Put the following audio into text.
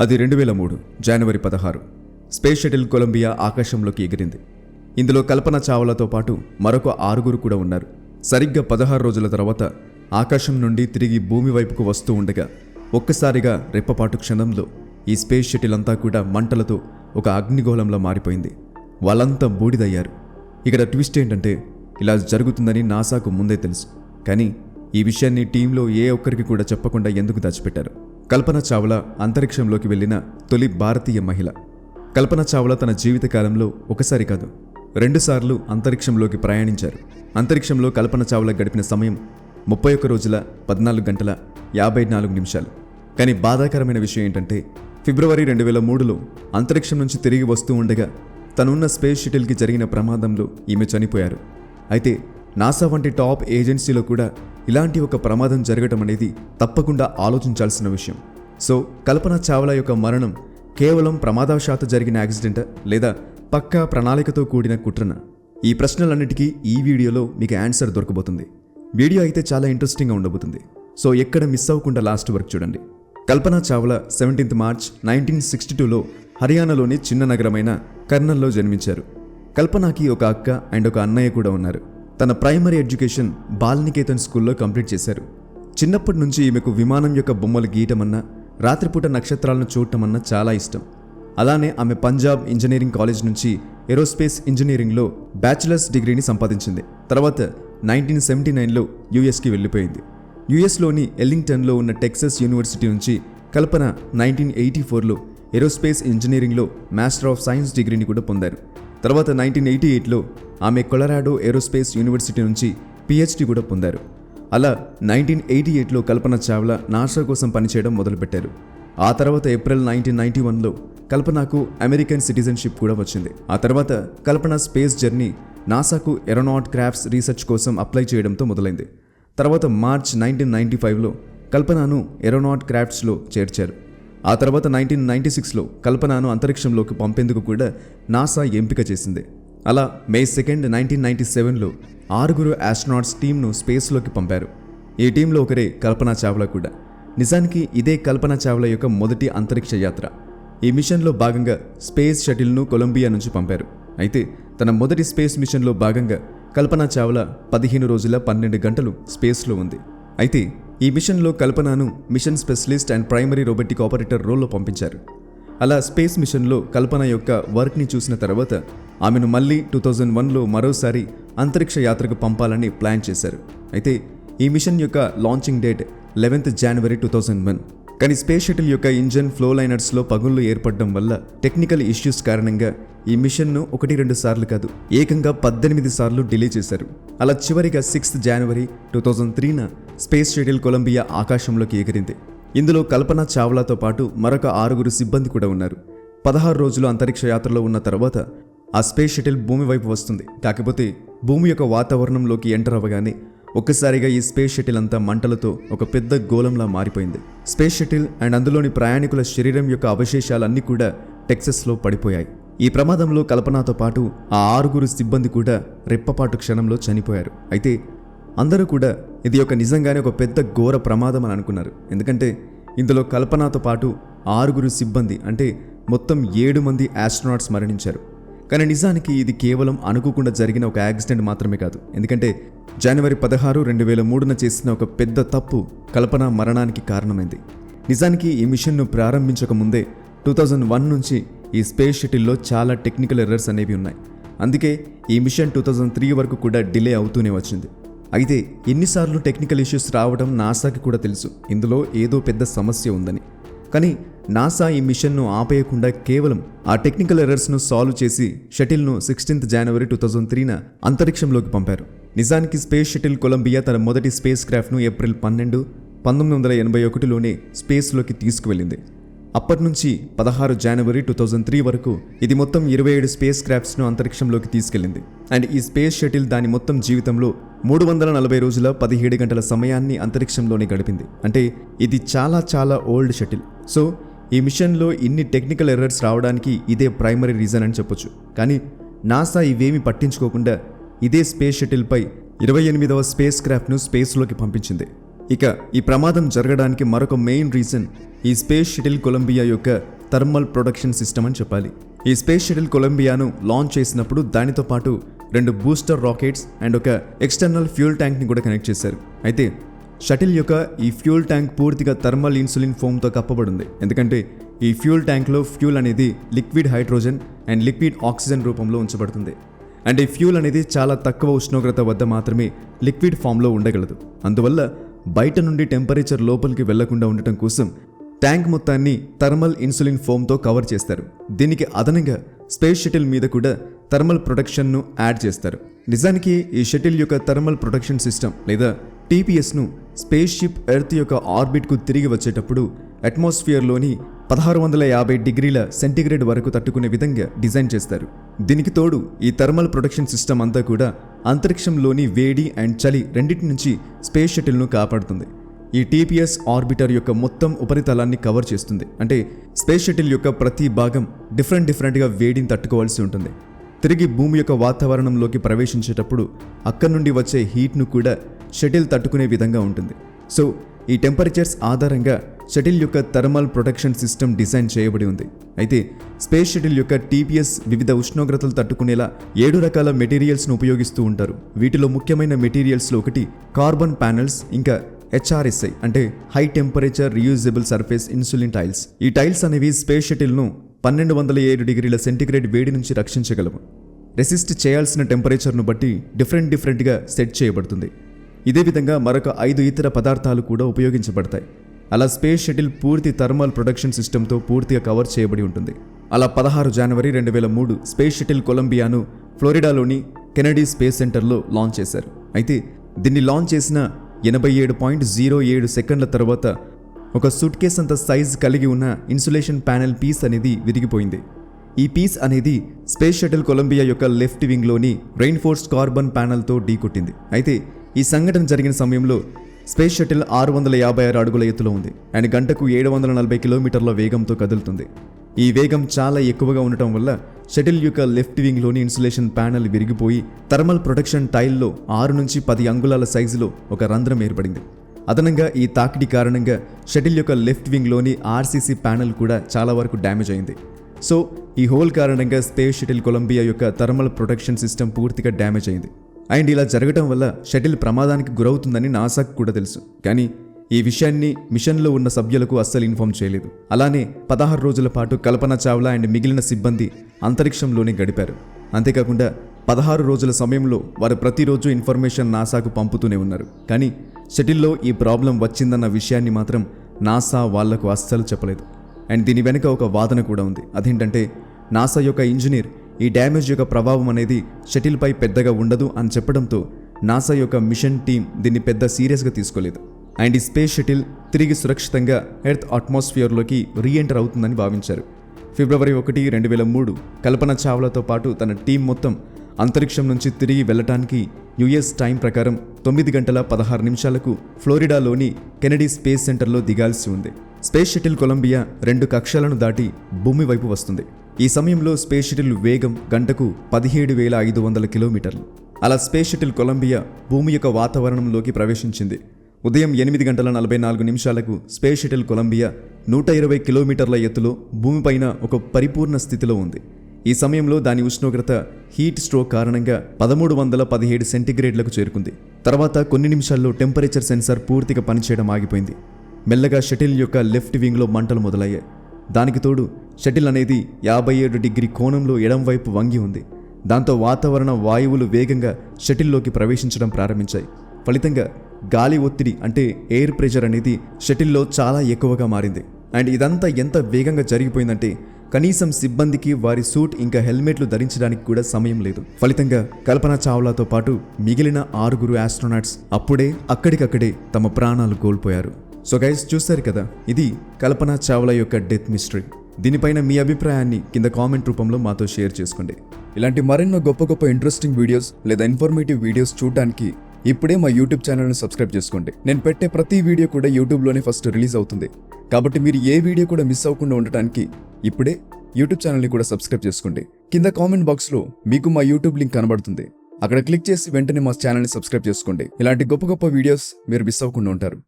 అది 2003 జనవరి 16 space shuttle Colombia ఆకాశంలోకి ఎగిరింది. ఇందులో కల్పన చావ్లాతో పాటు మరొక 6 కూడా ఉన్నారు. సరిగ్గా 16 రోజుల తర్వాత ఆకాశం నుండి తిరిగి భూమి వైపుకు వస్తూ ఉండగా ఒక్కసారిగా రెప్పపాటు క్షణంలో ఈ స్పేస్ షటిల్ అంతా కూడా మంటలతో ఒక అగ్నిగోళంలా మారిపోయింది. వాళ్ళంతా బూడిదయ్యారు. ఇక్కడ ట్విస్ట్ ఏంటంటే, ఇలా జరుగుతుందని నాసాకు ముందే తెలుసు. కానీ ఈ విషయాన్ని టీంలో ఏ ఒక్కరికి కూడా చెప్పకుండా ఎందుకు దాచిపెట్టారు? కల్పన చావ్లా అంతరిక్షంలోకి వెళ్లిన తొలి భారతీయ మహిళ. కల్పన చావ్లా తన జీవితకాలంలో ఒకసారి కాదు 2 సార్లు అంతరిక్షంలోకి ప్రయాణించారు. అంతరిక్షంలో కల్పన చావ్లా గడిపిన సమయం 31 రోజుల 14 గంటల 54 నిమిషాలు. కానీ బాధాకరమైన విషయం ఏంటంటే, ఫిబ్రవరి 2003లో అంతరిక్షం నుంచి తిరిగి వస్తూ ఉండగా తనున్న స్పేస్ షటిల్కి జరిగిన ప్రమాదంలో ఈమె చనిపోయారు. అయితే నాసా వంటి టాప్ ఏజెన్సీలో కూడా ఇలాంటి ఒక ప్రమాదం జరగటం అనేది తప్పకుండా ఆలోచించాల్సిన విషయం. సో కల్పన చావ్లా యొక్క మరణం కేవలం ప్రమాదవశాత్తు జరిగిన యాక్సిడెంటా లేదా పక్కా ప్రణాళికతో కూడిన కుట్రనా? ఈ ప్రశ్నలన్నిటికీ ఈ వీడియోలో మీకు ఆన్సర్ దొరకబోతుంది. వీడియో అయితే చాలా ఇంట్రెస్టింగ్గా ఉండబోతుంది. సో ఎక్కడ మిస్ అవ్వకుండా లాస్ట్ వరకు చూడండి. కల్పన చావ్లా 17 మార్చ్ 1962లో హర్యానాలోని చిన్న నగరమైన కర్నల్లో జన్మించారు. కల్పనకి ఒక అక్క అండ్ ఒక అన్నయ్య కూడా ఉన్నారు. తన ప్రైమరీ ఎడ్యుకేషన్ బాల్నికేతన్ స్కూల్లో కంప్లీట్ చేశారు. చిన్నప్పటి నుంచి ఈమెకు విమానం యొక్క బొమ్మలు గీయటమన్నా, రాత్రిపూట నక్షత్రాలను చూడటమన్నా చాలా ఇష్టం. అలానే ఆమె పంజాబ్ ఇంజనీరింగ్ కాలేజ్ నుంచి ఏరోస్పేస్ ఇంజనీరింగ్లో బ్యాచిలర్స్ డిగ్రీని సంపాదించింది. తర్వాత 1979లో యుఎస్కి వెళ్ళిపోయింది. యుఎస్లోని ఎల్లింగ్టన్లో ఉన్న టెక్సస్ యూనివర్సిటీ నుంచి కల్పన 1984లో ఏరోస్పేస్ ఇంజనీరింగ్లో మాస్టర్ ఆఫ్ సైన్స్ డిగ్రీని కూడా పొందారు. తర్వాత 1988లో ఆమె కొలరాడో ఏరోస్పేస్ యూనివర్సిటీ నుంచి పిహెచ్డి కూడా పొందారు. అలా 1988లో కల్పన చావ్లా నాసా కోసం పనిచేయడం మొదలుపెట్టారు. ఆ తర్వాత ఏప్రిల్ 1991లో కల్పనకు అమెరికన్ సిటిజన్షిప్ కూడా వచ్చింది. ఆ తర్వాత కల్పన స్పేస్ జర్నీ నాసాకు ఏరోనాట్ క్రాఫ్ట్స్ రీసెర్చ్ కోసం అప్లై చేయడంతో మొదలైంది. తర్వాత మార్చ్ 1995లో కల్పనను ఏరోనాట్ క్రాఫ్ట్స్లో చేర్చారు. ఆ తర్వాత 1996లో కల్పనను అంతరిక్షంలోకి పంపేందుకు కూడా నాసా ఎంపిక చేసింది. అలా మే 2, 1997లో 6 ఆస్ట్రోనాట్స్ టీంను స్పేస్లోకి పంపారు. ఈ టీంలో ఒకరే కల్పన చావ్లా కూడా. నిజానికి ఇదే కల్పన చావ్లా యొక్క మొదటి అంతరిక్ష యాత్ర. ఈ మిషన్లో భాగంగా స్పేస్ షటిల్ను కొలంబియా నుంచి పంపారు. అయితే తన మొదటి స్పేస్ మిషన్లో భాగంగా కల్పన చావ్లా 15 రోజుల 12 గంటలు స్పేస్లో ఉంది. అయితే ఈ మిషన్లో కల్పనను mission specialist and primary robotic operator రోల్లో పంపించారు. అలా స్పేస్ మిషన్లో కల్పన యొక్క వర్క్ని చూసిన తర్వాత ఆమెను మళ్ళీ 2001లో మరోసారి అంతరిక్ష యాత్రకు పంపాలని ప్లాన్ చేశారు. అయితే ఈ మిషన్ యొక్క లాంచింగ్ డేట్ 11 జనవరి 2001. కానీ స్పేస్ షటిల్ యొక్క ఇంజన్ ఫ్లో లైనర్స్లో పగుళ్లు ఏర్పడడం వల్ల టెక్నికల్ ఇష్యూస్ కారణంగా ఈ మిషన్ను 1-2 సార్లు కాదు, ఏకంగా 18 సార్లు డిలే చేశారు. అలా చివరిగా 6 జనవరి 2003న స్పేస్ షటిల్ కొలంబియా ఆకాశంలోకి ఎగిరింది. ఇందులో కల్పన చావ్లాతో పాటు మరొక 6 సిబ్బంది కూడా ఉన్నారు. 16 రోజులు అంతరిక్ష యాత్రలో ఉన్న తర్వాత ఆ స్పేస్ షటిల్ భూమి వైపు వస్తుంది. కాకపోతే భూమి యొక్క వాతావరణంలోకి ఎంటర్ అవ్వగానే ఒక్కసారిగా ఈ స్పేస్ షటిల్ అంతా మంటలతో ఒక పెద్ద గోళంలా మారిపోయింది. స్పేస్ షటిల్ అండ్ అందులోని ప్రయాణికుల శరీరం యొక్క అవశేషాలన్నీ కూడా టెక్సస్లో పడిపోయాయి. ఈ ప్రమాదంలో కల్పనతో పాటు ఆ 6 సిబ్బంది కూడా రెప్పపాటు క్షణంలో చనిపోయారు. అయితే అందరూ కూడా ఇది ఒక నిజంగానే ఒక పెద్ద ఘోర ప్రమాదం అని అనుకున్నారు. ఎందుకంటే ఇందులో కల్పనతో పాటు 6 సిబ్బంది అంటే మొత్తం 7 మంది ఆస్ట్రోనాట్స్ మరణించారు. కానీ నిజానికి ఇది కేవలం అనుకోకుండా జరిగిన ఒక యాక్సిడెంట్ మాత్రమే కాదు. ఎందుకంటే జనవరి 16, 2003న చేసిన ఒక పెద్ద తప్పు కల్పన మరణానికి కారణమైంది. నిజానికి ఈ మిషన్ను ప్రారంభించక ముందే 2001 నుంచి ఈ స్పేస్ షటిల్లో చాలా టెక్నికల్ ఎర్రర్స్ అనేవి ఉన్నాయి. అందుకే ఈ మిషన్ 2003 వరకు కూడా డిలే అవుతూనే వచ్చింది. అయితే ఎన్నిసార్లు టెక్నికల్ ఇష్యూస్ రావడం నాసాకి కూడా తెలుసు, ఇందులో ఏదో పెద్ద సమస్య ఉందని. కానీ నాసా ఈ మిషన్ను ఆపేయకుండా కేవలం ఆ టెక్నికల్ ఎర్రర్స్ను సాల్వ్ చేసి షటిల్ను 16 జనవరి 2003న అంతరిక్షంలోకి పంపారు. నిజానికి స్పేస్ షటిల్ కొలంబియా తన మొదటి స్పేస్ క్రాఫ్ట్ను ఏప్రిల్ 12, 1981లోనే స్పేస్లోకి తీసుకువెళ్ళింది. అప్పటి నుంచి 16 జనవరి 2003 వరకు ఇది మొత్తం 27 స్పేస్ క్రాఫ్ట్స్ను అంతరిక్షంలోకి తీసుకెళ్లింది. అండ్ ఈ స్పేస్ షటిల్ దాని మొత్తం జీవితంలో 340 రోజుల 17 గంటల సమయాన్ని అంతరిక్షంలోనే గడిపింది. అంటే ఇది చాలా ఓల్డ్ షటిల్. సో ఈ మిషన్లో ఇన్ని టెక్నికల్ ఎర్రర్స్ రావడానికి ఇదే ప్రైమరీ రీజన్ అని చెప్పొచ్చు. కానీ నాసా ఇవేమీ పట్టించుకోకుండా ఇదే స్పేస్ షటిల్పై 28వ స్పేస్ క్రాఫ్ట్ను స్పేస్లోకి పంపించింది. ఇక ఈ ప్రమాదం జరగడానికి మరొక మెయిన్ రీజన్ ఈ స్పేస్ షటిల్ కొలంబియా యొక్క థర్మల్ ప్రొడక్షన్ సిస్టమ్ అని చెప్పాలి. ఈ స్పేస్ షటిల్ కొలంబియాను లాంచ్ చేసినప్పుడు దానితో పాటు 2 బూస్టర్ రాకెట్స్ అండ్ ఒక ఎక్స్టర్నల్ ఫ్యూల్ ట్యాంక్ని కూడా కనెక్ట్ చేశారు. అయితే షటిల్ యొక్క ఈ ఫ్యూల్ ట్యాంక్ పూర్తిగా థర్మల్ ఇన్సులిన్ ఫోమ్తో కప్పబడింది. ఎందుకంటే ఈ ఫ్యూల్ ట్యాంక్లో ఫ్యూల్ అనేది liquid hydrogen and liquid oxygen రూపంలో ఉంచబడుతుంది. అండ్ ఈ ఫ్యూల్ అనేది చాలా తక్కువ ఉష్ణోగ్రత వద్ద మాత్రమే లిక్విడ్ ఫామ్లో ఉండగలదు. అందువల్ల బయట నుండి టెంపరేచర్ లోపలికి వెళ్లకుండా ఉండటం కోసం ట్యాంక్ మొత్తాన్ని థర్మల్ ఇన్సులిన్ ఫోమ్తో కవర్ చేస్తారు. దీనికి అదనంగా స్పేస్ షటిల్ మీద కూడా థర్మల్ ప్రొటెక్షన్ను యాడ్ చేస్తారు. నిజానికి ఈ షటిల్ యొక్క థర్మల్ ప్రొటెక్షన్ సిస్టమ్ లేదా టీపీఎస్ను స్పేస్ షిప్ ఎర్త్ యొక్క ఆర్బిట్కు తిరిగి వచ్చేటప్పుడు అట్మాస్ఫియర్లోని 1650 డిగ్రీల సెంటీగ్రేడ్ వరకు తట్టుకునే విధంగా డిజైన్ చేస్తారు. దీనికి తోడు ఈ థర్మల్ ప్రొటెక్షన్ సిస్టమ్ అంతా కూడా అంతరిక్షంలోని వేడి అండ్ చలి రెండింటి నుంచి స్పేస్ షటిల్ను కాపాడుతుంది. ఈ టీపీఎస్ ఆర్బిటర్ యొక్క మొత్తం ఉపరితలాన్ని కవర్ చేస్తుంది. అంటే స్పేస్ షటిల్ యొక్క ప్రతి భాగం డిఫరెంట్గా వేడిని తట్టుకోవాల్సి ఉంటుంది. తిరిగి భూమి యొక్క వాతావరణంలోకి ప్రవేశించేటప్పుడు అక్కడి నుండి వచ్చే హీట్ను కూడా షటిల్ తట్టుకునే విధంగా ఉంటుంది. సో ఈ టెంపరేచర్స్ ఆధారంగా షటిల్ యొక్క థర్మల్ ప్రొటెక్షన్ సిస్టమ్ డిజైన్ చేయబడి ఉంది. అయితే స్పేస్ షటిల్ యొక్క టీపీఎస్ వివిధ ఉష్ణోగ్రతలు తట్టుకునేలా 7 రకాల మెటీరియల్స్ను ఉపయోగిస్తూ ఉంటారు. వీటిలో ముఖ్యమైన మెటీరియల్స్లో ఒకటి కార్బన్ ప్యానెల్స్, ఇంకా HRSI అంటే high temperature reusable surface insulin tiles. ఈ టైల్స్ అనేవి స్పేస్ షటిల్ను 1207 డిగ్రీల సెంటీగ్రేడ్ వేడి నుంచి రక్షించగలవు. రెసిస్ట్ చేయాల్సిన టెంపరేచర్ను బట్టి డిఫరెంట్గా సెట్ చేయబడుతుంది. ఇదే విధంగా మరొక 5 ఇతర పదార్థాలు కూడా ఉపయోగించబడతాయి. అలా స్పేస్ షటిల్ పూర్తి థర్మల్ ప్రొటెక్షన్ సిస్టమ్తో పూర్తిగా కవర్ చేయబడి ఉంటుంది. అలా 16 జనవరి 2003 స్పేస్ షటిల్ కొలంబియాను ఫ్లోరిడాలోని కెనడీ స్పేస్ సెంటర్లో లాంచ్ చేశారు. అయితే దీన్ని లాంచ్ చేసిన 87.07 సెకండ్ల తర్వాత ఒక సూట్ కేస్ అంత సైజ్ కలిగి ఉన్న ఇన్సులేషన్ ప్యానెల్ పీస్ అనేది విరిగిపోయింది. ఈ పీస్ అనేది స్పేస్ షటిల్ కొలంబియా యొక్క లెఫ్ట్ వింగ్లోని రెయిన్ఫోర్స్డ్ కార్బన్ ప్యానెల్తో ఢీకొట్టింది. అయితే ఈ సంఘటన జరిగిన సమయంలో స్పేస్ షటిల్ 656 అడుగుల ఎత్తులో ఉంది అండ్ గంటకు 740 కిలోమీటర్ల వేగంతో కదులుతుంది. ఈ వేగం చాలా ఎక్కువగా ఉండటం వల్ల షటిల్ యొక్క లెఫ్ట్ వింగ్లోని ఇన్సులేషన్ ప్యానెల్ విరిగిపోయి థర్మల్ ప్రొటెక్షన్ టైల్లో 6 నుంచి 10 అంగుళాల సైజులో ఒక రంధ్రం ఏర్పడింది. అదనంగా ఈ తాకిడి కారణంగా షటిల్ యొక్క లెఫ్ట్ వింగ్లోని ఆర్సీసీ ప్యానెల్ కూడా చాలా వరకు డ్యామేజ్ అయింది. సో ఈ హోల్ కారణంగా స్పేస్ షటిల్ కొలంబియా యొక్క థర్మల్ ప్రొటెక్షన్ సిస్టమ్ పూర్తిగా డ్యామేజ్ అయింది. అండ్ ఇలా జరగడం వల్ల షటిల్ ప్రమాదానికి గురవుతుందని నాసాకు కూడా తెలుసు. కానీ ఈ విషయాన్ని మిషన్లో ఉన్న సభ్యులకు అస్సలు ఇన్ఫార్మ్ చేయలేదు. అలానే 16 రోజుల పాటు కల్పన చావ్లా అండ్ మిగిలిన సిబ్బంది అంతరిక్షంలోనే గడిపారు. అంతేకాకుండా 16 రోజుల సమయంలో వారు ప్రతిరోజు ఇన్ఫర్మేషన్ నాసాకు పంపుతూనే ఉన్నారు. కానీ షటిల్లో ఈ ప్రాబ్లం వచ్చిందన్న విషయాన్ని మాత్రం నాసా వాళ్లకు అస్సలు చెప్పలేదు. అండ్ దీని వెనుక ఒక వాదన కూడా ఉంది. అదేంటంటే నాసా యొక్క ఇంజనీర్ ఈ డ్యామేజ్ యొక్క ప్రభావం అనేది షటిల్పై పెద్దగా ఉండదు అని చెప్పడంతో నాసా యొక్క మిషన్ టీం దీన్ని పెద్ద సీరియస్గా తీసుకోలేదు. అండ్ ఈ స్పేస్ షటిల్ తిరిగి సురక్షితంగా ఎర్త్ అట్మాస్ఫియర్లోకి రీఎంటర్ అవుతుందని భావించారు. ఫిబ్రవరి 1, 2003 కల్పన చావ్లాతో పాటు తన టీం మొత్తం అంతరిక్షం నుంచి తిరిగి వెళ్లటానికి యుఎస్ టైం ప్రకారం 9 గంటల 16 నిమిషాలకు ఫ్లోరిడాలోని కెనడీ స్పేస్ సెంటర్లో దిగాల్సి ఉంది. స్పేస్ షటిల్ కొలంబియా 2 కక్షలను దాటి భూమి వైపు వస్తుంది. ఈ సమయంలో స్పేస్ షటిల్ వేగం గంటకు 17,500 కిలోమీటర్లు. అలా స్పేస్ షటిల్ కొలంబియా భూమి యొక్క వాతావరణంలోకి ప్రవేశించింది. ఉదయం 8 గంటల 44 నిమిషాలకు స్పేస్ షటిల్ కొలంబియా 120 కిలోమీటర్ల ఎత్తులో భూమిపైన ఒక పరిపూర్ణ స్థితిలో ఉంది. ఈ సమయంలో దాని ఉష్ణోగ్రత హీట్ స్ట్రోక్ కారణంగా 1317 సెంటీగ్రేడ్లకు చేరుకుంది. తర్వాత కొన్ని నిమిషాల్లో టెంపరేచర్ సెన్సార్ పూర్తిగా పనిచేయడం ఆగిపోయింది. మెల్లగా షటిల్ యొక్క లెఫ్ట్ వింగ్లో మంటలు మొదలయ్యాయి. దానికి తోడు షటిల్ అనేది 57 డిగ్రీ కోణంలో ఎడంవైపు వంగి ఉంది. దాంతో వాతావరణ వాయువులు వేగంగా షటిల్లోకి ప్రవేశించడం ప్రారంభించాయి. ఫలితంగా గాలి ఒత్తిడి అంటే ఎయిర్ ప్రెషర్ అనేది షటిల్లో చాలా ఎక్కువగా మారింది. అండ్ ఇదంతా ఎంత వేగంగా జరిగిపోయిందంటే కనీసం సిబ్బందికి వారి సూట్ ఇంకా హెల్మెట్లు ధరించడానికి కూడా సమయం లేదు. ఫలితంగా కల్పన చావ్లాతో పాటు మిగిలిన 6 ఆస్ట్రోనాట్స్ అప్పుడే అక్కడికక్కడే తమ ప్రాణాలు కోల్పోయారు. సో గైస్, చూస్తారు కదా, ఇది కల్పన చావ్లా యొక్క డెత్ మిస్టరీ. దీనిపైన మీ అభిప్రాయాన్ని కింద కామెంట్ రూపంలో మాతో షేర్ చేసుకోండి. ఇలాంటి మరెన్నో గొప్ప ఇన్ట్రెస్టింగ్ వీడియోస్ లేదా ఇన్ఫర్మేటివ్ వీడియోస్ చూడడానికి ఇప్పుడే మా యూట్యూబ్ ఛానల్ని సబ్స్క్రైబ్ చేసుకోండి. నేను పెట్టే ప్రతి వీడియో కూడా యూట్యూబ్లోనే ఫస్ట్ రిలీజ్ అవుతుంది. కాబట్టి మీరు ఏ వీడియో కూడా మిస్ అవ్వకుండా ఉండటానికి ఇప్పుడే యూట్యూబ్ ఛానల్ని కూడా సబ్స్క్రైబ్ చేసుకోండి. కింద కామెంట్ బాక్స్లో మీకు మా యూట్యూబ్ లింక్ కనబడుతుంది. అక్కడ క్లిక్ చేసి వెంటనే మా ఛానల్ని సబ్స్క్రైబ్ చేసుకోండి. ఇలాంటి గొప్ప వీడియోస్ మీరు మిస్ అవ్వకుండా ఉంటారు.